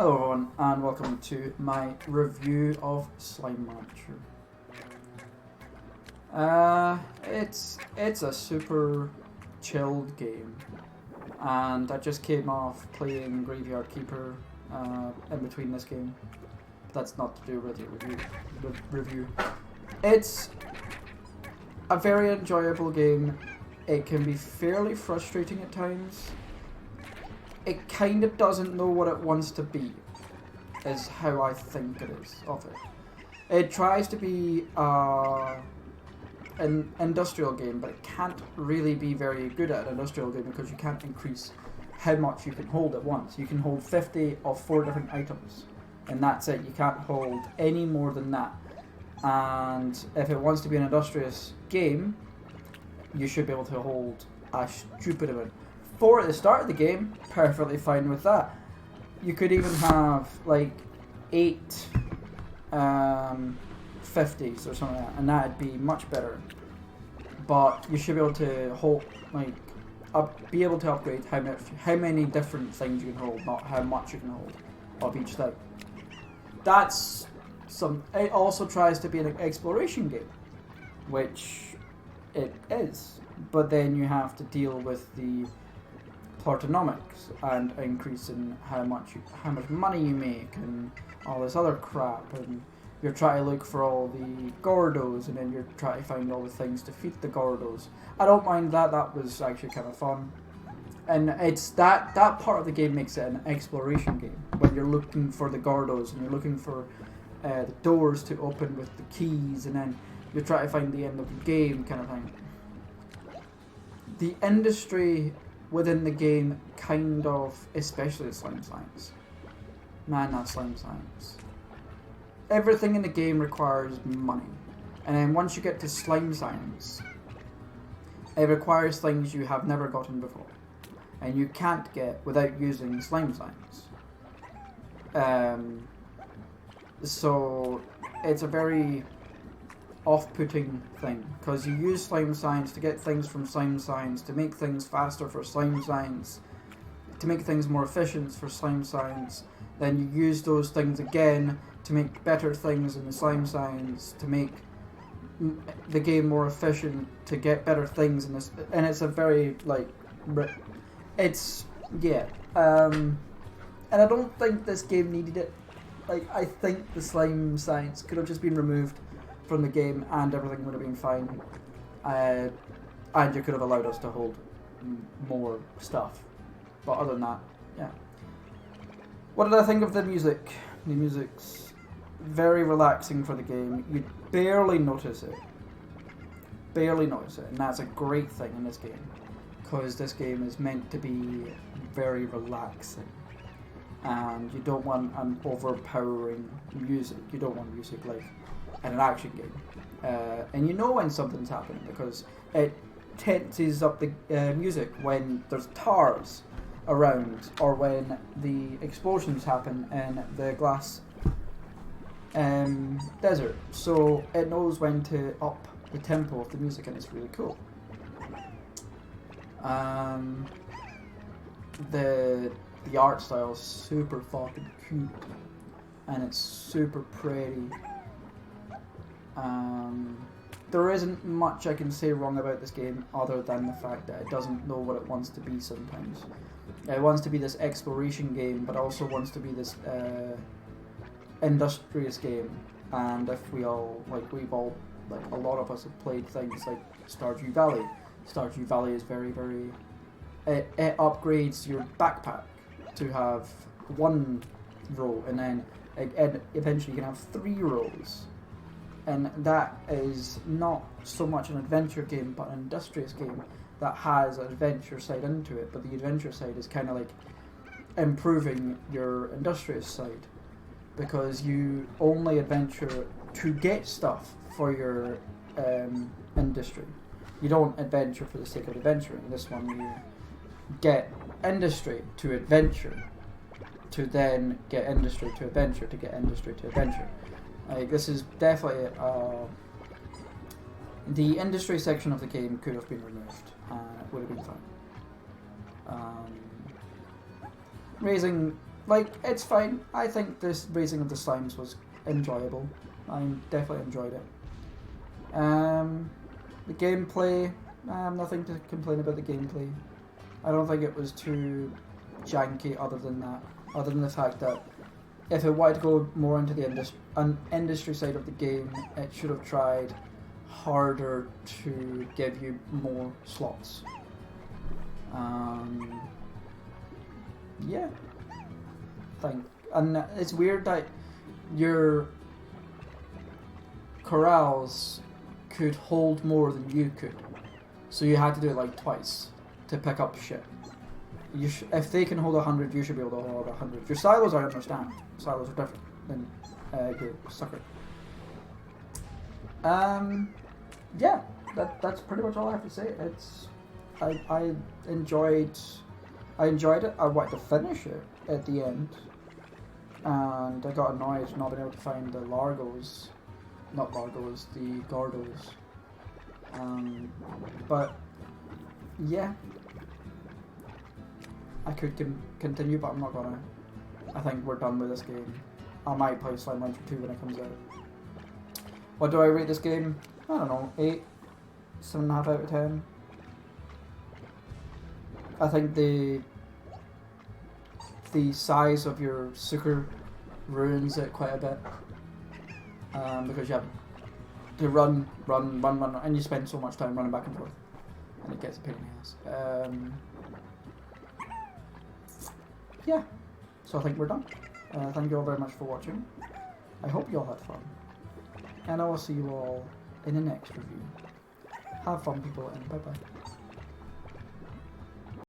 Hello everyone and welcome to my review of Slime Rancher. It's a super chilled game, and I just came off playing Graveyard Keeper in between this game. That's not to do with the review. It's a very enjoyable game. It can be fairly frustrating at times. It kind of doesn't know what it wants to be, is how I think it is of it. It tries to be an industrial game, but it can't really be very good at an industrial game because you can't increase how much you can hold at once. You can hold 50 of 4 different items, and that's it. You can't hold any more than that. And if it wants to be an industrious game, you should be able to hold a stupid amount. 4 at the start of the game, perfectly fine with that. You could even have like 8 50s or something like that, and that'd be much better. But you should be able to hold, like, be able to upgrade how many different things you can hold, not how much you can hold of each thing. That's some. It also tries to be an exploration game, which it is, but then you have to deal with the Platonomics and increase in how much money you make and all this other crap, and you're trying to look for all the Gordos, and then you're trying to find all the things to feed the Gordos. I don't mind that. That was actually kind of fun, and it's that part of the game makes it an exploration game when you're looking for the Gordos and you're looking for the doors to open with the keys, and then you're trying to find the end of the game kind of thing. The industry within the game, kind of, especially Slime Science. Man, that Slime Science. Everything in the game requires money. And then once you get to Slime Science, it requires things you have never gotten before. And you can't get without using Slime Science. So, it's a very off-putting thing, because you use Slime Science to get things from Slime Science, to make things faster for Slime Science, to make things more efficient for Slime Science. Then you use those things again to make better things in the Slime Science, to make the game more efficient, to get better things in this. And it's a very, like, it's, yeah. And I don't think this game needed it. Like, I think the Slime Science could have just been removed from the game and everything would have been fine, and you could have allowed us to hold more stuff. But other than that, yeah. What did I think of the music? The music's very relaxing for the game. You barely notice it, and that's a great thing in this game, because this game is meant to be very relaxing, and you don't want an overpowering music. You don't want music like in an action game, and you know when something's happening because it tenses up the music when there's tars around, or when the explosions happen in the glass desert. So it knows when to up the tempo of the music, and it's really cool. The art style is super fucking cute, and it's super pretty. There isn't much I can say wrong about this game other than the fact that it doesn't know what it wants to be sometimes. It wants to be this exploration game, but also wants to be this industrious game. And if a lot of us have played things like Stardew Valley. Stardew Valley is very, very... It upgrades your backpack to have 1 row, and then eventually you can have 3 rows. And that is not so much an adventure game, but an industrious game that has an adventure side into it. But the adventure side is kind of like improving your industrious side, because you only adventure to get stuff for your industry. You don't adventure for the sake of adventuring. This one, you get industry to adventure, to then get industry to adventure, to get industry to adventure. Like, this is definitely the industry section of the game could have been removed, and it would have been fine. Raising like, it's fine. I think this raising of the slimes was enjoyable. I definitely enjoyed it. The gameplay, nothing to complain about the gameplay. I don't think it was too janky other than that. Other than the fact that if it wanted to go more into the industry side of the game, it should have tried harder to give you more slots. Yeah. And it's weird that your corrals could hold more than you could, so you had to do it like twice to pick up shit. If they can hold 100, you should be able to hold 100. Your silos, I understand. Silos are different than your sucker. Yeah, that's pretty much all I have to say. I enjoyed it. I wanted to finish it at the end, and I got annoyed not being able to find the Largos, not Largos, the Gordos. But yeah, I could continue, but I'm not gonna. I think we're done with this game. I might play Slime Rancher 2 when it comes out. What do I rate this game? I don't know, 8, 7.5 out of 10. I think the size of your sucker ruins it quite a bit, because you have to run, and you spend so much time running back and forth, and it gets a pain in the ass. Yeah, so I think we're done. Thank you all very much for watching. I hope you all had fun, and I will see you all in the next review. Have fun, people, and bye bye.